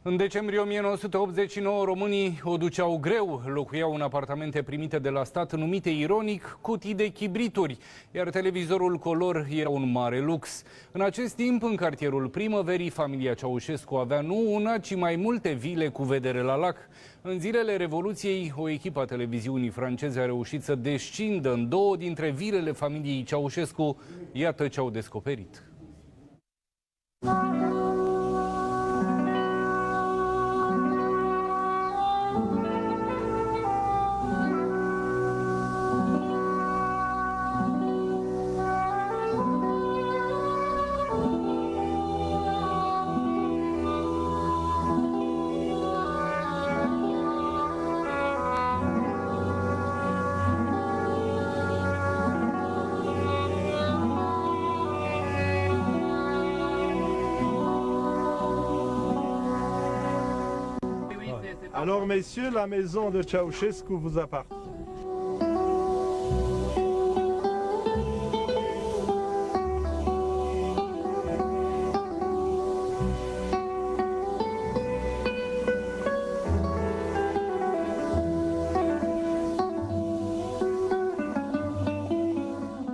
În decembrie 1989, românii o duceau greu, locuiau în apartamente primite de la stat, numite ironic cutii de chibrituri, iar televizorul color era un mare lux. În acest timp, în cartierul Primăverii, familia Ceaușescu avea nu una, ci mai multe vile cu vedere la lac. În zilele Revoluției, o echipă a televiziunii franceze a reușit să descindă în două dintre vilele familiei Ceaușescu. Iată ce au descoperit. Alors, messieurs, la maison de Ceaușescu vous appartient.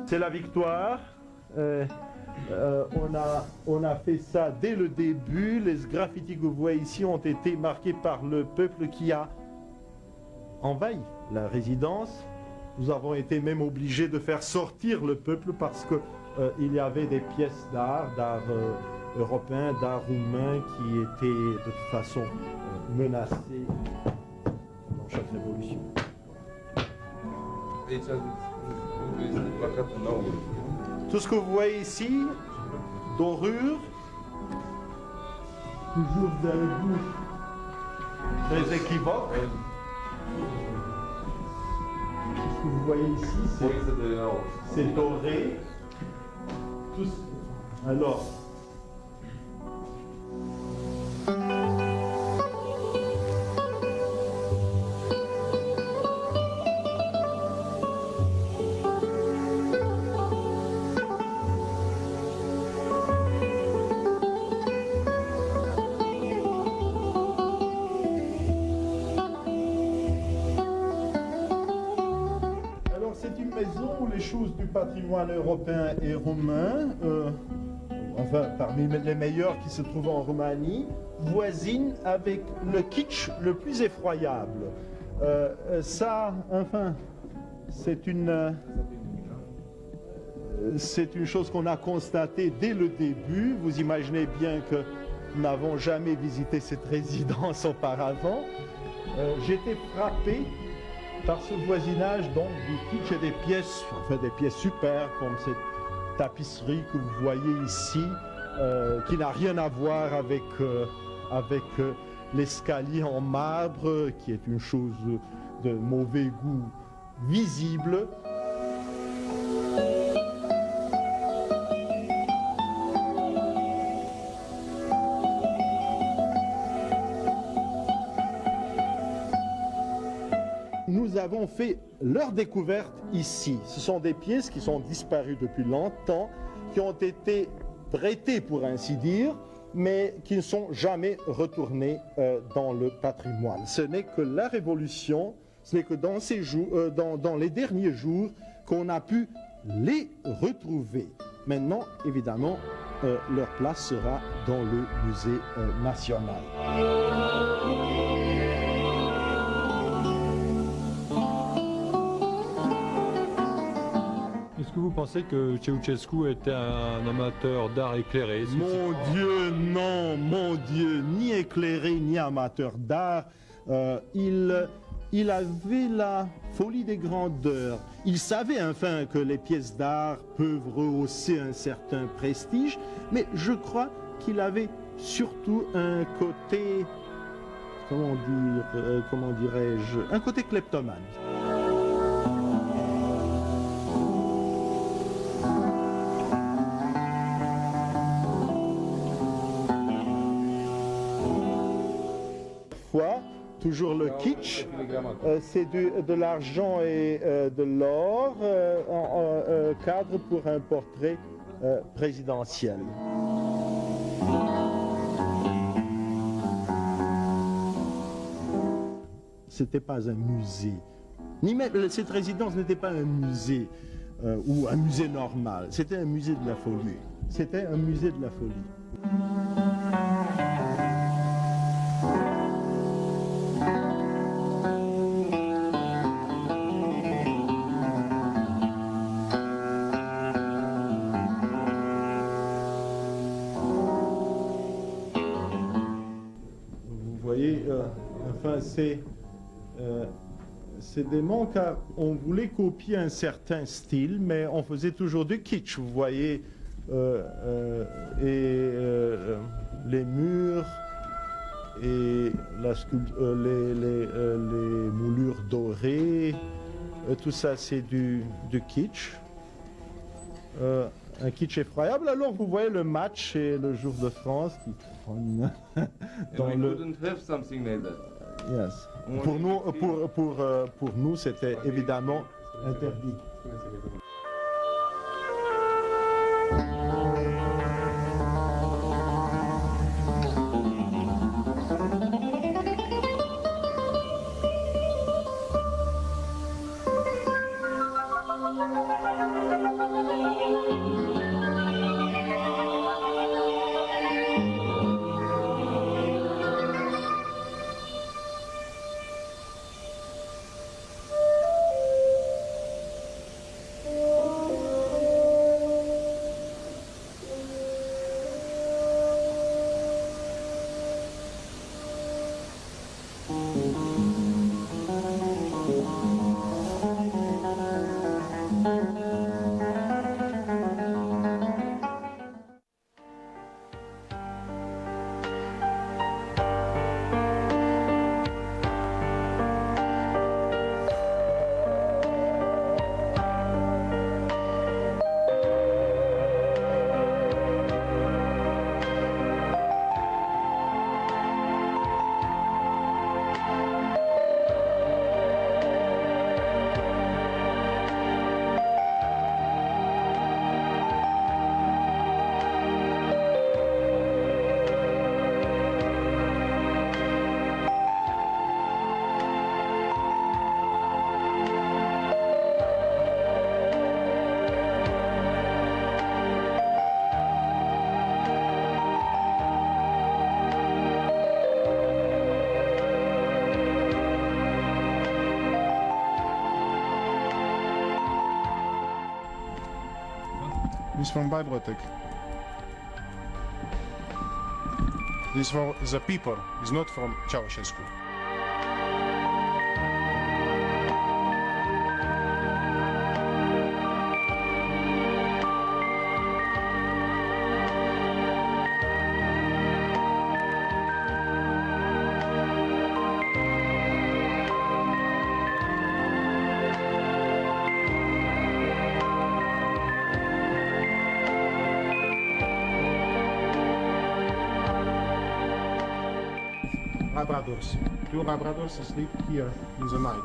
C'est la victoire. On a fait ça dès le début. Les graffitis que vous voyez ici ont été marqués par le peuple qui a envahi la résidence. Nous avons été même obligés de faire sortir le peuple parce que il y avait des pièces d'art européen, d'art roumain qui étaient de toute façon menacées dans chaque révolution. Tout ce que vous voyez ici, dorure, toujours d'un goût très équivoque. Tout ce que vous voyez ici, c'est doré. Alors, où les choses du patrimoine européen et roumain, enfin parmi les meilleurs qui se trouvent en Roumanie, voisinent avec le kitsch le plus effroyable. Ça, enfin, c'est une chose qu'on a constatée dès le début. Vous imaginez bien que nous n'avons jamais visité cette résidence auparavant. J'étais frappé par ce voisinage donc du kitsch et des pièces, enfin des pièces super comme cette tapisserie que vous voyez ici, qui n'a rien à voir avec l'escalier en marbre, qui est une chose de mauvais goût visible. Nous avons fait leur découverte ici. Ce sont des pièces qui sont disparues depuis longtemps, qui ont été prêtées pour ainsi dire, mais qui ne sont jamais retournées dans le patrimoine. Ce n'est que la Révolution, ce n'est que dans ces jours, dans les derniers jours qu'on a pu les retrouver. Maintenant, évidemment, leur place sera dans le musée national. Est-ce que vous pensez que Ceaușescu était un amateur d'art éclairé? Mon Dieu, non, mon Dieu, ni éclairé, ni amateur d'art. Il avait la folie des grandeurs. Il savait enfin que les pièces d'art peuvent rehausser un certain prestige, mais je crois qu'il avait surtout un côté, comment dirais-je, un côté kleptomane. Toujours le kitsch, c'est de l'argent et de l'or en cadre pour un portrait présidentiel. c'était pas un musée. Ni même, cette résidence n'était pas un musée ou un musée normal. C'était un musée de la folie. C'était un musée de la folie. Vous voyez, enfin, c'est dément car on voulait copier un certain style, mais on faisait toujours du kitsch. Vous voyez, les murs et les moulures dorées, tout ça c'est du kitsch. Un kitsch effroyable. Alors vous voyez le match et le Jour de France qui trône dans we le... couldn't have something like that. Yes. Pour nous, c'était évidemment interdit. He's from Bibliothek. This for the people. He's not from Ceausescu. Labradors. 2 Labradors sleep here in the night.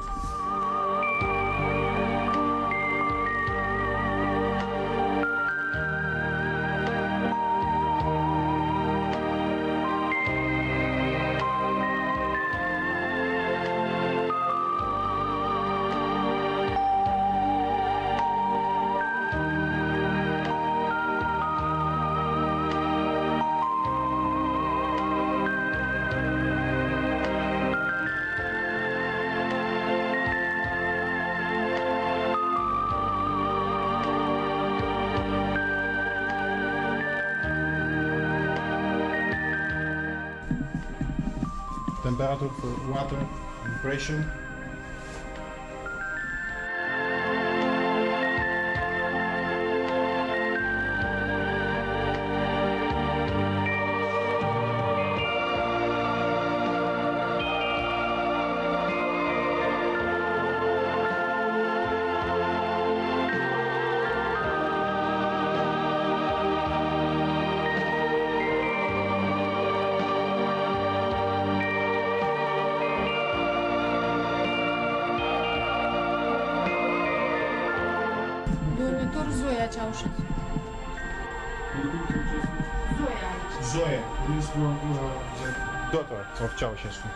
Temperature for water and pressure. Dormitor Zoia Ceausescu. Zoe, this was the daughter of Ceausescu.